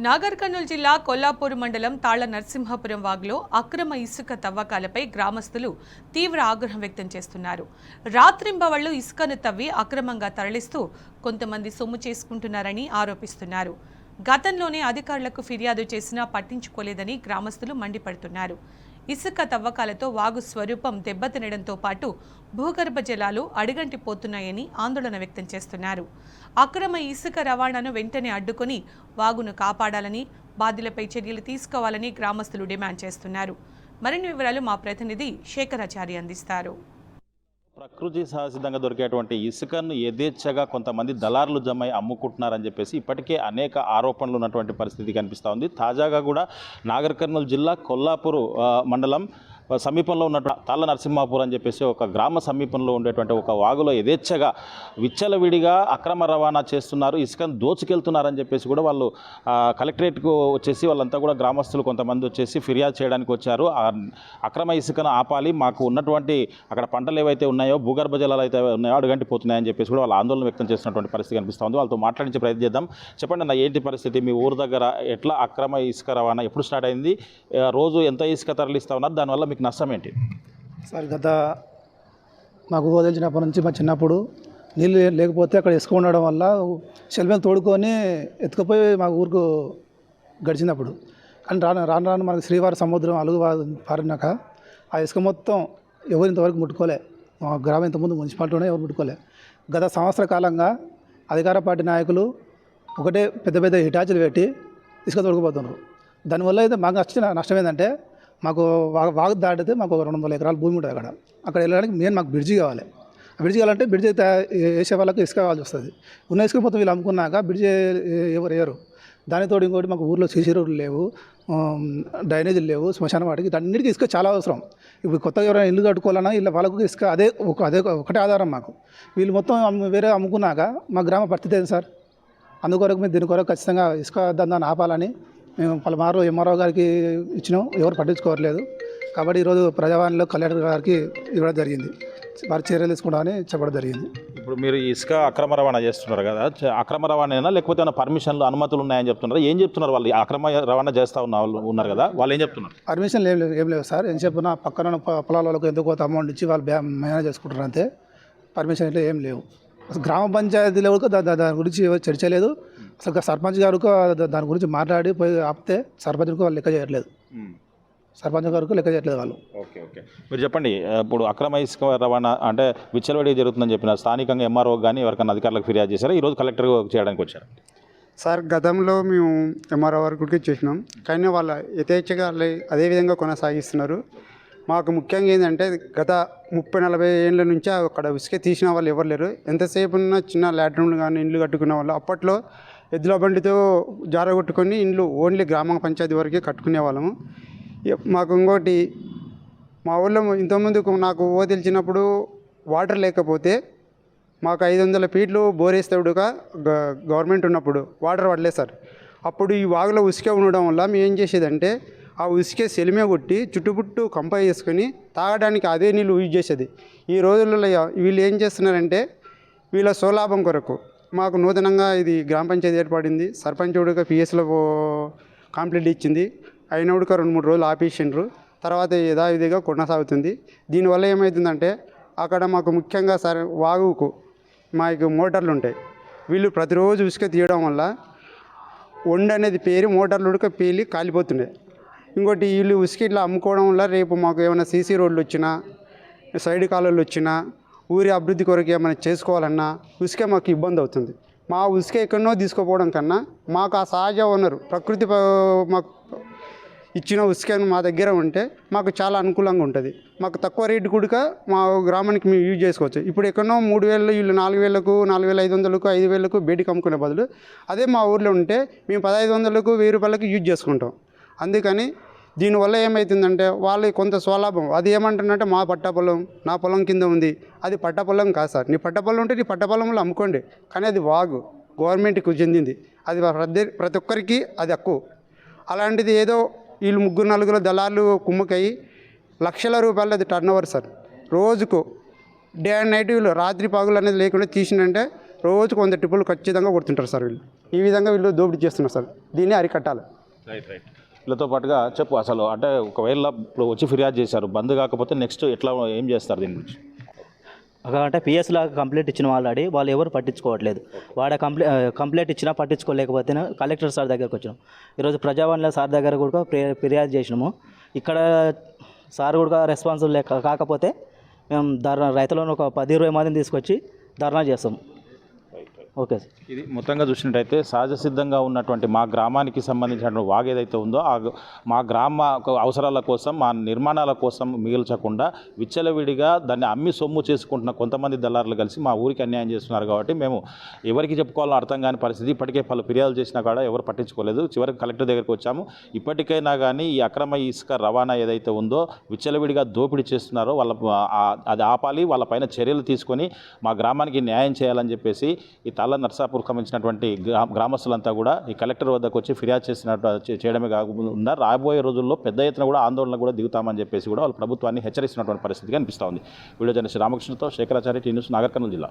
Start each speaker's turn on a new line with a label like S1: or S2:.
S1: నాగర్ కర్నూలు జిల్లా కొల్లాపూర్ మండలం తాళ్ల నరసింహాపురం వాగులో అక్రమ ఇసుక తవ్వకాలపై గ్రామస్తులు తీవ్ర ఆగ్రహం వ్యక్తం చేస్తున్నారు. రాత్రింబవళ్లు ఇసుకను తవ్వి అక్రమంగా తరలిస్తూ కొంతమంది సొమ్ము చేసుకుంటున్నారని ఆరోపిస్తున్నారు. గతంలోనే అధికారులకు ఫిర్యాదు చేసినా పట్టించుకోలేదని గ్రామస్తులు మండిపడుతున్నారు. ఇసుక తవ్వకాలతో వాగు స్వరూపం దెబ్బతినడంతో పాటు భూగర్భ జలాలు అడుగంటిపోతున్నాయని ఆందోళన వ్యక్తం చేస్తున్నారు. అక్రమ ఇసుక రవాణాను వెంటనే అడ్డుకొని వాగును కాపాడాలని, బాధ్యులపై చర్యలు తీసుకోవాలని గ్రామస్తులు డిమాండ్ చేస్తున్నారు. మరిన్ని వివరాలు మా ప్రతినిధి శేఖరాచారి అందిస్తారు.
S2: ప్రకృతి సహజంగా దొరికేటువంటి ఇసుకను యథేచ్ఛగా కొంతమంది దళారులు జమై అమ్ముకుంటున్నారని చెప్పేసి ఇప్పటికే అనేక ఆరోపణలు ఉన్నటువంటి పరిస్థితి కనిపిస్తూ ఉంది. తాజాగా కూడా నాగర్ కర్నూలు జిల్లా కొల్లాపూర్ మండలం సమీపంలో ఉన్నటువంటి తాళ్ల నరసింహాపురం అని చెప్పేసి ఒక గ్రామ సమీపంలో ఉండేటువంటి ఒక వాగులో యథేచ్ఛగా విచ్చలవిడిగా అక్రమ రవాణా చేస్తున్నారు, ఇసుకను దోచుకెళ్తున్నారని చెప్పేసి కూడా వాళ్ళు కలెక్టరేట్కు వచ్చేసి వాళ్ళంతా కూడా గ్రామస్తులు కొంతమంది వచ్చేసి ఫిర్యాదు చేయడానికి వచ్చారు. అక్రమ ఇసుకను ఆపాలి, మాకు ఉన్నటువంటి అక్కడ పంటలు ఏవైతే ఉన్నాయో, భూగర్భ జలాలు అయితే ఉన్నాయో అడుగంటిపోతున్నాయని చెప్పేసి కూడా వాళ్ళు ఆందోళన వ్యక్తం చేస్తున్నటువంటి పరిస్థితి కనిపిస్తూ ఉంది. వాళ్ళతో మాట్లాడించే ప్రయత్నం చేద్దాం. చెప్పండి అన్న, ఏంటి పరిస్థితి? మీ ఊరు దగ్గర ఎట్లా అక్రమ ఇసుక రవాణా ఎప్పుడు స్టార్ట్ అయింది? రోజు ఎంత ఇసుక తరలిస్తూ ఉన్నారు? దానివల్ల మీకు నష్టం ఏంటి?
S3: సార్, మాకు తెలిసినప్పటి నుంచి మా చిన్నప్పుడు నీళ్ళు లేకపోతే అక్కడ ఇసుక ఉండడం వల్ల షెల్ఫ్ని తోడుకొని ఎత్తుకుపోయి మా ఊరుకు గడిచినప్పుడు. కానీ రాను రాను మనకు శ్రీవారి సముద్రం అలుగు పారినాక ఆ ఇసుక మొత్తం ఎవరు ఇంతవరకు ముట్టుకోలే. మా గ్రామం ఇంతకుముందు మున్సిపాలిటీలోనే ఎవరు ముట్టుకోలే. గత సంవత్సర కాలంగా అధికార పార్టీ నాయకులు ఒకటే పెద్ద పెద్ద హిటాచీలు పెట్టి ఇసుక తోడుకుపోతున్నారు. దానివల్ల అయితే మాకు నష్టం ఏంటంటే, మాకు వాగు దాటితే మాకు 200 ఎకరాల భూమి ఉంటుంది. అక్కడ వెళ్ళడానికి మాకు బ్రిడ్జి కావాలి. బ్రిడ్జి కావాలంటే బ్రిడ్జి వేసే వాళ్ళకి ఇసుక కావాల్సి వస్తుంది. ఉన్న ఇసుక మొత్తం వీళ్ళు అమ్ముకున్నాక బ్రిడ్జి ఎవరు వేయరు. దానితో ఇంకోటి మాకు ఊర్లో సీసీ రోడ్లు లేవు, డ్రైనేజీలు లేవు, శ్మశాన వాటికి అన్నిటికీ ఇసుక చాలా అవసరం. ఇప్పుడు కొత్తగా ఎవరైనా ఇల్లు కట్టుకోవాలన్నా ఇలా వాళ్ళకు ఇసుక అదే ఒకటే ఆధారం మాకు. వీళ్ళు మొత్తం వేరే అమ్ముకున్నాక మా గ్రామ పరిస్థితి ఏంటి సార్? అందుకొరకు మేము దీని కొరకు ఖచ్చితంగా ఇసుక దందాన్ని ఆపాలని మేము పలుమారు ఎంఆర్ఓ గారికి ఇచ్చినాం, ఎవరు పట్టించుకోవట్లేదు. కాబట్టి ఈరోజు ప్రజావాణిలో కలెక్టర్ గారికి ఇవ్వడం జరిగింది, వారు చర్యలు తీసుకుంటామని చెప్పడం జరిగింది.
S2: ఇప్పుడు మీరు ఇసుక అక్రమ రవాణా చేస్తున్నారు కదా, అక్రమ రవాణా లేకపోతే ఏమైనా పర్మిషన్లు, అనుమతులు ఉన్నాయని చెప్తున్నారు? ఏం చెప్తున్నారు వాళ్ళు? అక్రమ రవాణా చేస్తూ ఉన్న వాళ్ళు ఉన్నారు కదా, వాళ్ళు ఏం చెప్తున్నారు?
S3: పర్మిషన్లు ఏం లేవు సార్. ఏం చెప్పినా పక్కన పొలాల వాళ్ళకు ఎంతో కొంత అమౌంట్ ఇచ్చి వాళ్ళు మేనేజ్ చేసుకుంటారు అంతే. పర్మిషన్ ఇట్లా ఏం లేవు. గ్రామ పంచాయతీ లెవెల్కు దాని గురించి చర్చ లేదు. అసలు సర్పంచ్ గారికి దాని గురించి మాట్లాడి పోయి ఆపితే సర్పంచ్కు వాళ్ళు లెక్క చేయట్లేదు. సర్పంచ్ గారికి లెక్క చేయట్లేదు వాళ్ళు.
S2: ఓకే. మీరు చెప్పండి, ఇప్పుడు అక్రమ ఇసుక రవాణా అంటే విచ్చలవిడిగా జరుగుతుందని చెప్పిన స్థానికంగా ఎంఆర్ఓ కానీ ఎవరికైనా అధికారులకు ఫిర్యాదు చేశారా? ఈరోజు కలెక్టర్ చేయడానికి వచ్చారు
S4: సార్. గతంలో మేము ఎంఆర్ఓ వరకు చేసినాం, కానీ వాళ్ళ యథేచ్ఛగా అదేవిధంగా కొనసాగిస్తున్నారు. మాకు ముఖ్యంగా ఏంటంటే, గత 30-40 ఏళ్ళ నుంచి అక్కడ ఇసుక తీసిన వాళ్ళు ఎవరు లేరు. ఎంతసేపు ఉన్న చిన్న లాట్రిన్లు కానీ ఇండ్లు కట్టుకునే వాళ్ళు అప్పట్లో ఎద్దుల బండితో జారగొట్టుకొని ఇండ్లు ఓన్లీ గ్రామ పంచాయతీ వరకే కట్టుకునే వాళ్ళము. మాకు ఇంకోటి, మా ఊళ్ళో ఇంతకుముందుకు నాకు తెలిసినప్పుడు వాటర్ లేకపోతే మాకు 500 ఫీట్లు బోరేస్తాడుగా గవర్నమెంట్ ఉన్నప్పుడు వాటర్ పడలేదు సార్. అప్పుడు ఈ వాగులో ఉసుక ఉండడం వల్ల మేము ఏం చేసేదంటే, ఆ ఉసుకే సెలిమే కొట్టి చుట్టుపుట్టు కంప చేసుకొని తాగడానికి అదే నీళ్ళు యూజ్ చేసేది. ఈ రోజులలో వీళ్ళు ఏం చేస్తున్నారంటే, వీళ్ళ స్వలాభం కొరకు మాకు నూతనంగా ఇది గ్రామ పంచాయతీ ఏర్పడింది. సర్పంచ్ ఉడక పిఎస్లో కంప్లీట్ ఇచ్చింది. అయినోడుక 2-3 రోజులు ఆపేసిండ్రు. తర్వాత యథావిధిగా కొనసాగుతుంది. దీనివల్ల ఏమవుతుందంటే, అక్కడ మాకు ముఖ్యంగా సార్ వాగుకు మాకు మోటార్లు ఉంటాయి. వీళ్ళు ప్రతిరోజు ఉసుక తీయడం వల్ల వండ అనేది పేరి మోటార్లు ఉడక పేలి కాలిపోతున్నాయి. ఇంకోటి, వీళ్ళు ఉసుక ఇట్లా అమ్ముకోవడం వల్ల రేపు మాకు ఏమైనా సీసీ రోడ్లు వచ్చినా, సైడ్ కాలువలు వచ్చినా, ఊరి అభివృద్ధి కొరకు ఏమైనా చేసుకోవాలన్నా ఉసుక మాకు ఇబ్బంది అవుతుంది. మా ఉసుక ఎక్కడనో తీసుకుపోవడం కన్నా మాకు ఆ సహజ వనరు ప్రకృతి మాకు ఇచ్చిన ఉసుకను మా దగ్గర ఉంటే మాకు చాలా అనుకూలంగా ఉంటుంది. మాకు తక్కువ రేటు కూడా మా గ్రామానికి మేము యూజ్ చేసుకోవచ్చు. ఇప్పుడు ఎక్కడనో 3000 వీళ్ళు 4000కు, 4500కు, 5000కు బయటికి అమ్ముకునే బదులు అదే మా ఊర్లో ఉంటే మేము 1500కు, 1000 రూపాయలకు యూజ్ చేసుకుంటాం. అందుకని దీనివల్ల ఏమవుతుందంటే, వాళ్ళు కొంత స్వలాభం. అది ఏమంటున్నారంటే, మా పట్టపొలం నా పొలం కింద ఉంది, అది పట్టపొలం కాదు సార్. నీ పట్టపొలం ఉంటే నీ పట్టపొలంలో అమ్ముకోండి, కానీ అది వాగు గవర్నమెంట్కి చెందింది. అది ప్రతి ఒక్కరికి అది హక్కు. అలాంటిది ఏదో వీళ్ళు 3-4 దళాలు కుమ్మకయ్యి లక్షల రూపాయలు అది టర్న్ ఓవర్ సార్. రోజుకు డే అండ్ నైట్ వీళ్ళు రాత్రి పగులు అనేది లేకుండా తీసినంటే రోజుకు 100 ట్రిప్పులు ఖచ్చితంగా కొడుతుంటారు సార్ వీళ్ళు. ఈ విధంగా వీళ్ళు దోపిడీ చేస్తున్నారు సార్. దీన్ని అరికట్టాలి.
S2: రైట్. వీళ్ళతో పాటుగా చెప్పు అసలు అంటే ఒకవేళ ఇప్పుడు వచ్చి ఫిర్యాదు చేశారు, బంద్ కాకపోతే నెక్స్ట్ ఎట్లా ఏం చేస్తారు దీని గురించి?
S5: అంటే పిఎస్ లాగా కంప్లైంట్ ఇచ్చిన ఆల్రెడీ వాళ్ళు ఎవరు పట్టించుకోవట్లేదు. కంప్లైంట్ ఇచ్చినా పట్టించుకోలేకపోతే కలెక్టర్ సార్ దగ్గరకు వచ్చినాం. ఈరోజు ప్రజావాణిలో సార్ దగ్గర కూడా ఫిర్యాదు చేసినాము. ఇక్కడ సార్ కూడా రెస్పాన్సిబుల్ కాకపోతే మేము రైతులను ఒక 10-20 మందిని తీసుకొచ్చి ధర్నా చేస్తాం. Okay sir.
S2: ఇది మొత్తంగా చూసినట్టయితే సహజ సిద్ధంగా ఉన్నటువంటి మా గ్రామానికి సంబంధించిన వాగు ఏదైతే ఉందో మా గ్రామ అవసరాల కోసం, మా నిర్మాణాల కోసం మిగిల్చకుండా విచ్చలవిడిగా దాన్ని అమ్మి సొమ్ము చేసుకుంటున్న కొంతమంది దళారులు కలిసి మా ఊరికి అన్యాయం చేస్తున్నారు. కాబట్టి మేము ఎవరికి చెప్పుకోవాలో అర్థం కాని పరిస్థితి. ఇప్పటికే పలు ఫిర్యాదులు చేసినా కూడా ఎవరు పట్టించుకోలేదు. చివరికి కలెక్టర్ దగ్గరికి వచ్చాము. ఇప్పటికైనా కానీ ఈ అక్రమ ఇసుక రవాణా ఏదైతే ఉందో విచ్చలవిడిగా దోపిడీ చేస్తున్నారో అది ఆపాలి, వాళ్ళ పైన చర్యలు తీసుకొని మా గ్రామానికి న్యాయం చేయాలని చెప్పేసి ఈ తాళ్ళ నర్సాపూర్ సంబంధించినటువంటి గ్రామస్తులంతా కూడా ఈ కలెక్టర్ వద్దకు వచ్చి ఫిర్యాదు చేయడమే కాకుండా రాబోయే రోజుల్లో పెద్ద ఎత్తున కూడా ఆందోళన కూడా దిగుతామని చెప్పేసి కూడా వాళ్ళు ప్రభుత్వాన్ని హెచ్చరిస్తున్నటువంటి పరిస్థితి కనిపిస్తూ ఉంది. వీడియో జర్నలిస్ట్ రామకృష్ణతో శేఖరాచార్య, టీ న్యూస్, నాగర్ కర్నూలు జిల్లా.